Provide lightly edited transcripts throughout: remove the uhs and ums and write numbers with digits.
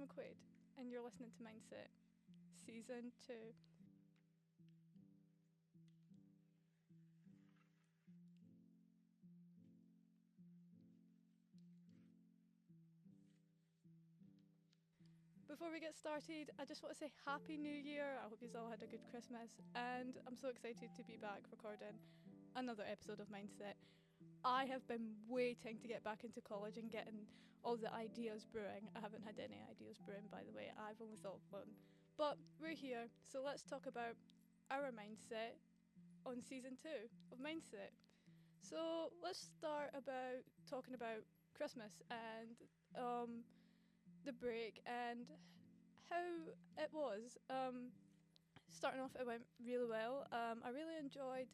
McQuaid, and you're listening to Mindset, Season 2. Before we get started, I just want to say Happy New Year. I hope you all had a good Christmas, and I'm so excited to be back recording another episode of Mindset. I have been waiting to get back into college and getting all the ideas brewing. I haven't had any ideas brewing, by the way. I've only thought of one. But we're here, so let's talk about our mindset on season 2 of Mindset. So let's start about talking about Christmas and the break and how it was. Starting off, it went really well. I really enjoyed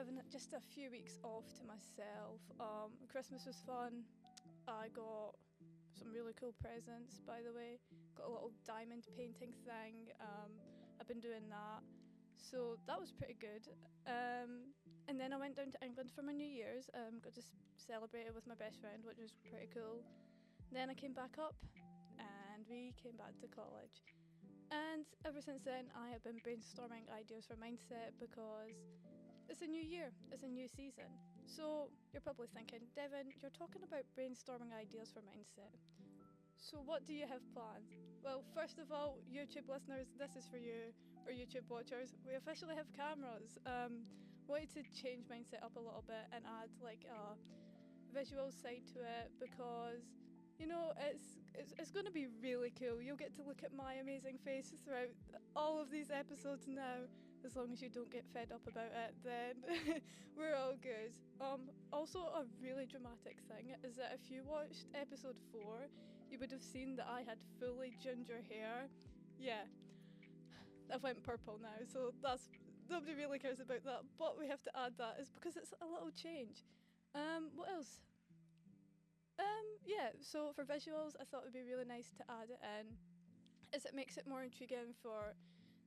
having just a few weeks off to myself. Christmas was fun. I got some really cool presents, by the way. Got a little diamond painting thing. I've been doing that. So that was pretty good. And then I went down to England for my New Year's. Got to celebrate it with my best friend, which was pretty cool. Then I came back up and we came back to college. And ever since then, I have been brainstorming ideas for Mindset because it's a new year, it's a new season. So you're probably thinking, Devyn, you're talking about brainstorming ideas for Mindset. So what do you have planned? Well, first of all, YouTube listeners, this is for you, or YouTube watchers. We officially have cameras. Wanted to change Mindset up a little bit and add like a visual side to it because it's going to be really cool. You'll get to look at my amazing face throughout all of these episodes now. As long as you don't get fed up about it, then we're all good. Also, a really dramatic thing is that if you watched episode 4, you would have seen that I had fully ginger hair. Yeah, I went purple now, so nobody really cares about that. But we have to add that is because it's a little change. What else? Yeah, so for visuals, I thought it would be really nice to add it in, as it makes it more intriguing for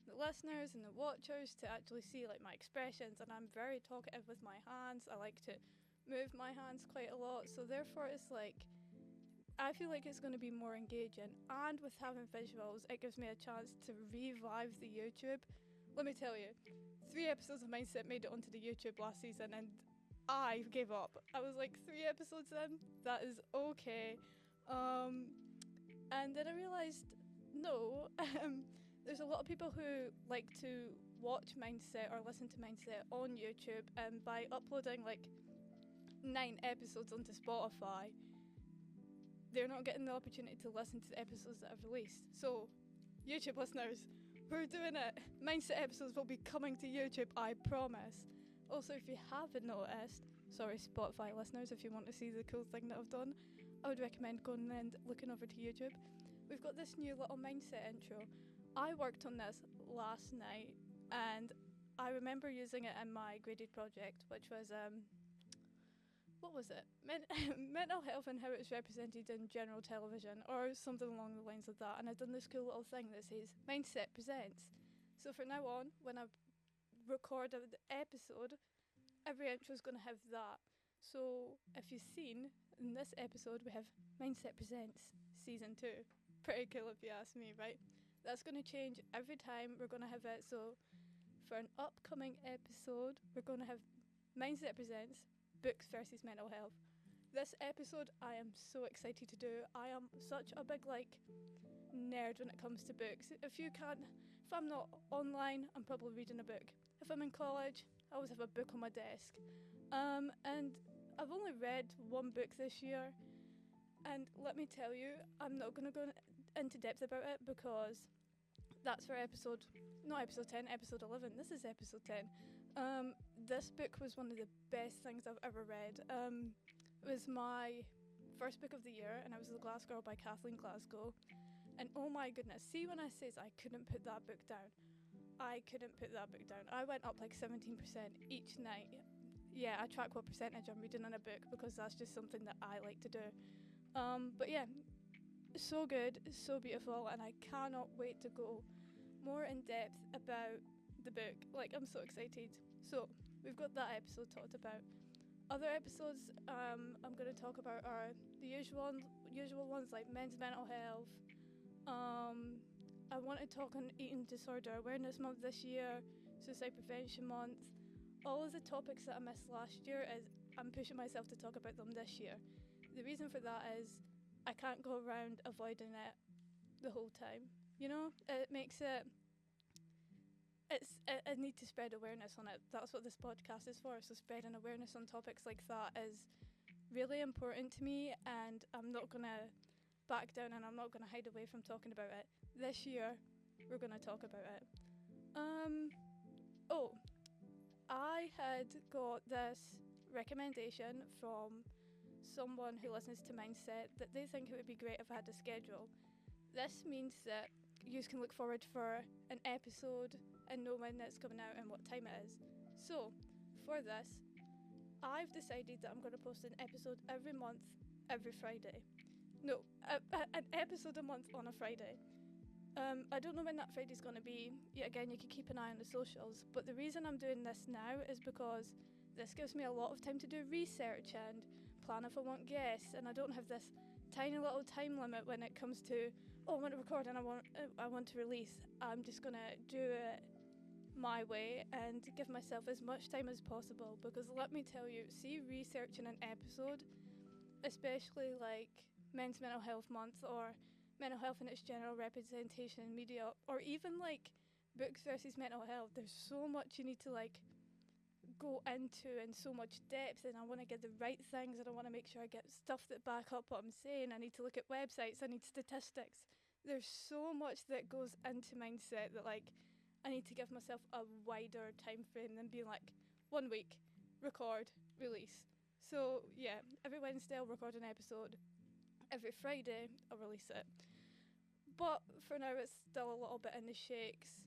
the listeners and the watchers to actually see like my expressions. And I'm very talkative with my hands. I like to move my hands quite a lot, so therefore it's like I feel like it's going to be more engaging. And with having visuals, it gives me a chance to revive the YouTube. Let me tell you, 3 episodes of Mindset made it onto the YouTube last season, and I gave up. I was like 3 episodes in, that is okay. And then I realised, no, there's a lot of people who like to watch Mindset or listen to Mindset on YouTube, and by uploading like 9 episodes onto Spotify, they're not getting the opportunity to listen to the episodes that I've released. So, YouTube listeners, we're doing it. Mindset episodes will be coming to YouTube, I promise. Also, if you haven't noticed, sorry Spotify listeners, if you want to see the cool thing that I've done, I would recommend going and looking over to YouTube. We've got this new little Mindset intro. I worked on this last night and I remember using it in my graded project, which was, what was it? Mental health and how it's represented in general television, or something along the lines of that. And I've done this cool little thing that says, Mindset Presents. So from now on, when I record an episode, every intro is going to have that. So if you've seen, in this episode we have Mindset Presents Season 2. Pretty cool if you ask me, right? That's going to change every time we're going to have it. So for an upcoming episode, we're going to have Mindset Presents Books versus Mental Health. This episode I am so excited to do. I am such a big nerd when it comes to books. If I'm not online, I'm probably reading a book. If I'm in college, I always have a book on my desk. And I've only read 1 book this year, and let me tell you, I'm not going to go into depth about it because that's for not episode 10, episode 11. This is episode 10. This book was one of the best things I've ever read. It was my first book of the year, and it was The Glass Girl by Kathleen Glasgow. And oh my goodness, see when I says I couldn't put that book down. I couldn't put that book down. I went up like 17% each night. Yeah, I track what percentage I'm reading in a book because that's just something that I like to do. But yeah, so good, so beautiful, and I cannot wait to go more in depth about the book. Like, I'm so excited. So, we've got that episode talked about. Other episodes I'm going to talk about are the usual ones like men's mental health, I want to talk on Eating Disorder Awareness Month this year, Suicide Prevention Month. All of the topics that I missed last year is I'm pushing myself to talk about them this year. The reason for that is I can't go around avoiding it the whole time. You know, it makes it. I need to spread awareness on it. That's what this podcast is for. So spreading awareness on topics like that is really important to me, and I'm not gonna back down, and I'm not gonna hide away from talking about it. This year, we're gonna talk about it. Oh, I had got this recommendation from someone who listens to Mindset that they think it would be great if I had a schedule. This means that you can look forward for an episode and know when it's coming out and what time it is. So, for this, I've decided that I'm going to post an episode every month, every Friday. No, an episode a month on a Friday. I don't know when that Friday's going to be. Yet again, you can keep an eye on the socials. But the reason I'm doing this now is because this gives me a lot of time to do research and plan if I want guests, and I don't have this tiny little time limit when it comes to, oh, I want to record and I want to release. I'm just going to do it my way and give myself as much time as possible, because let me tell you, see, researching an episode, especially like Men's Mental Health Month or mental health in its general representation in media, or even like books versus mental health, there's so much you need to like go into and so much depth, and I want to get the right things, and I want to make sure I get stuff that back up what I'm saying. I need to look at websites, I need statistics. There's so much that goes into Mindset that like I need to give myself a wider time frame than being like 1 week, record, release. So yeah, every Wednesday I'll record an episode, every Friday I'll release it. But for now it's still a little bit in the shakes.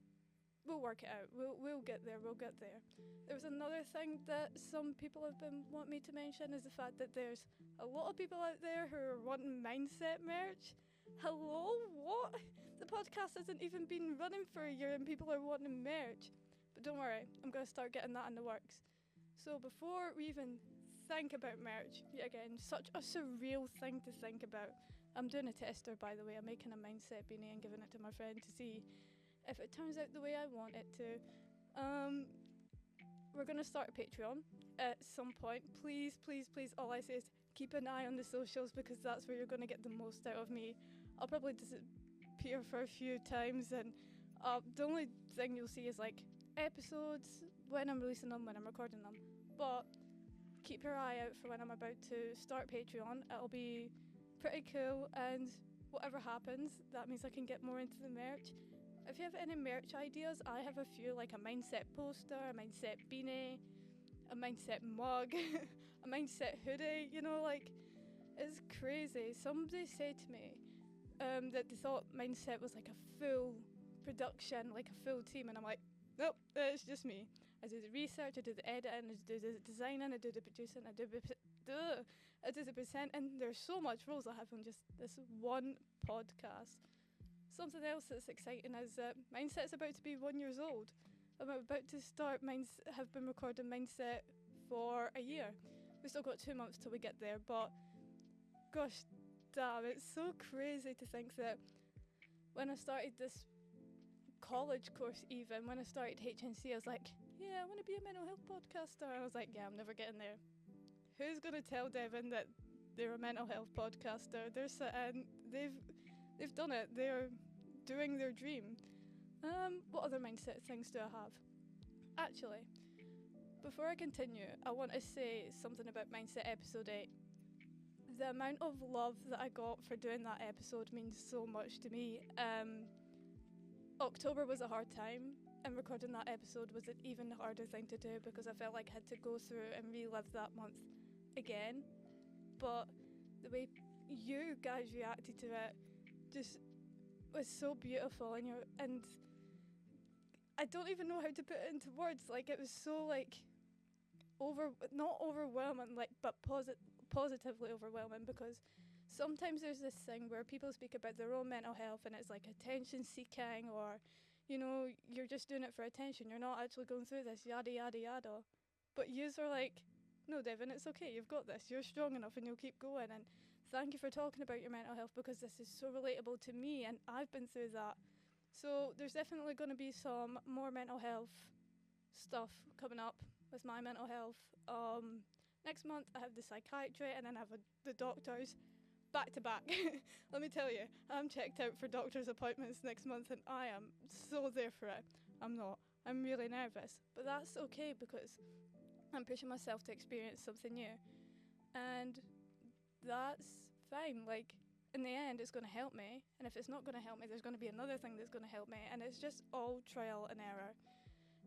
We'll work it out. We'll get there. We'll get there. There was another thing that some people have been wanting me to mention, is the fact that there's a lot of people out there who are wanting Mindset merch. Hello? What? The podcast hasn't even been running for a year and people are wanting merch. But don't worry, I'm going to start getting that in the works. So before we even think about merch, yet again, such a surreal thing to think about. I'm doing a tester, by the way. I'm making a Mindset beanie and giving it to my friend to see if it turns out the way I want it to. We're going to start a Patreon at some point. Please, please, please, all I say is keep an eye on the socials, because that's where you're going to get the most out of me. I'll probably disappear for a few times, and the only thing you'll see is like episodes, when I'm releasing them, when I'm recording them. But keep your eye out for when I'm about to start Patreon. It'll be pretty cool, and whatever happens, that means I can get more into the merch. If you have any merch ideas, I have a few, like a Mindset poster, a Mindset beanie, a Mindset mug, a Mindset hoodie, you know, like, it's crazy. Somebody said to me that they thought Mindset was like a full production, like a full team, and I'm like, nope, it's just me. I do the research, I do the editing, I do the designing, I do the producing, I do the presenting. There's so much roles I have on just this one podcast. Something else that's exciting is that Mindset's about to be 1 year old. I'm about to start have been recording Mindset for a year. We've still got 2 months till we get there, but gosh damn, it's so crazy to think that when I started this college course, even when I started HNC, I was like, yeah, I want to be a mental health podcaster. I was like, yeah, I'm never getting there. Who's going to tell Devyn that they're a mental health podcaster? They're sitting, they've done it. They're doing their dream. What other Mindset things do I have? Actually, before I continue, I want to say something about Mindset episode 8. The amount of love that I got for doing that episode means so much to me. October was a hard time, and recording that episode was an even harder thing to do, because I felt like I had to go through and relive that month again. But the way you guys reacted to it just was so beautiful, and I don't even know how to put it into words. Like, it was so like not overwhelming, like, but positively overwhelming, because sometimes there's this thing where people speak about their own mental health and it's like attention seeking, or you know, you're just doing it for attention, you're not actually going through this, yada yada yada. But yous are like, no Devyn, it's okay, you've got this, you're strong enough and you'll keep going. And thank you for talking about your mental health, because this is so relatable to me and I've been through that. So there's definitely going to be some more mental health stuff coming up with my mental health. Next month I have the psychiatry, and then I have the doctors back to back. Let me tell you, I'm checked out for doctor's appointments next month, and I am so there for it. I'm not. I'm really nervous, but that's okay because I'm pushing myself to experience something new, and that's fine. Like, in the end, it's going to help me, and if it's not going to help me, there's going to be another thing that's going to help me, and it's just all trial and error.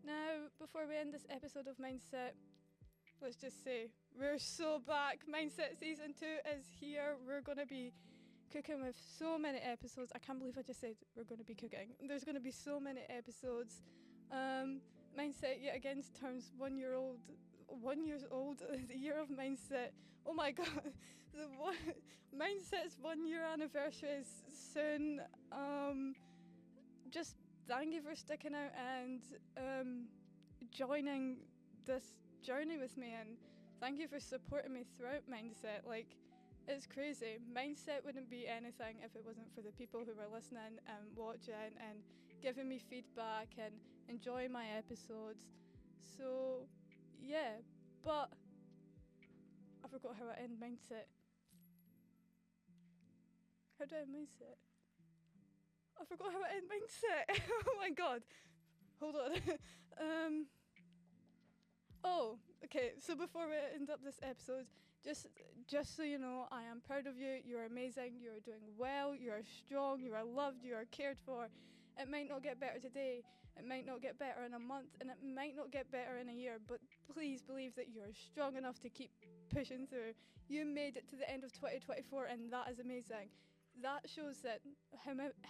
Now, before we end this episode of Mindset, let's just say we're so back. Mindset season 2 is here. We're going to be cooking with so many episodes. I can't believe I just said we're going to be cooking. There's going to be so many episodes. Mindset yet again turns 1 year old. 1 year old. The year of Mindset. Oh my god. Mindset's 1 year anniversary is soon. Just thank you for sticking out and joining this journey with me, and thank you for supporting me throughout Mindset. Like, it's crazy. Mindset wouldn't be anything if it wasn't for the people who were listening and watching and giving me feedback and enjoying my episodes. So yeah, but I forgot how I end Mindset. How do I end Mindset? I forgot how I end Mindset. Oh my god. Hold on. Oh, okay, so before we end up this episode, just so you know, I am proud of you. You're amazing. You're doing well. You're strong. You are loved. You are cared for. It might not get better today. It might not get better in a month, and it might not get better in a year, but please believe that you're strong enough to keep pushing through. You made it to the end of 2024, and that is amazing. That shows that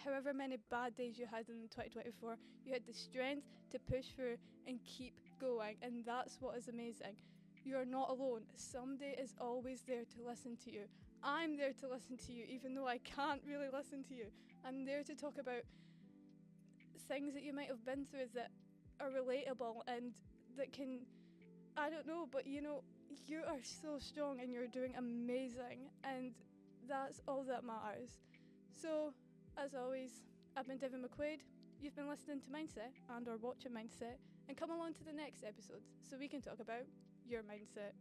however many bad days you had in 2024, you had the strength to push through and keep going, and that's what is amazing. You're not alone. Somebody is always there to listen to you. I'm there to listen to you, even though I can't really listen to you. I'm there to talk about things that you might have been through that are relatable and that can, I don't know, but you know, you are so strong and you're doing amazing, and that's all that matters. So, as always, I've been Devyn McQuaid. You've been listening to Mindset and or watching Mindset, and come along to the next episode so we can talk about your mindset.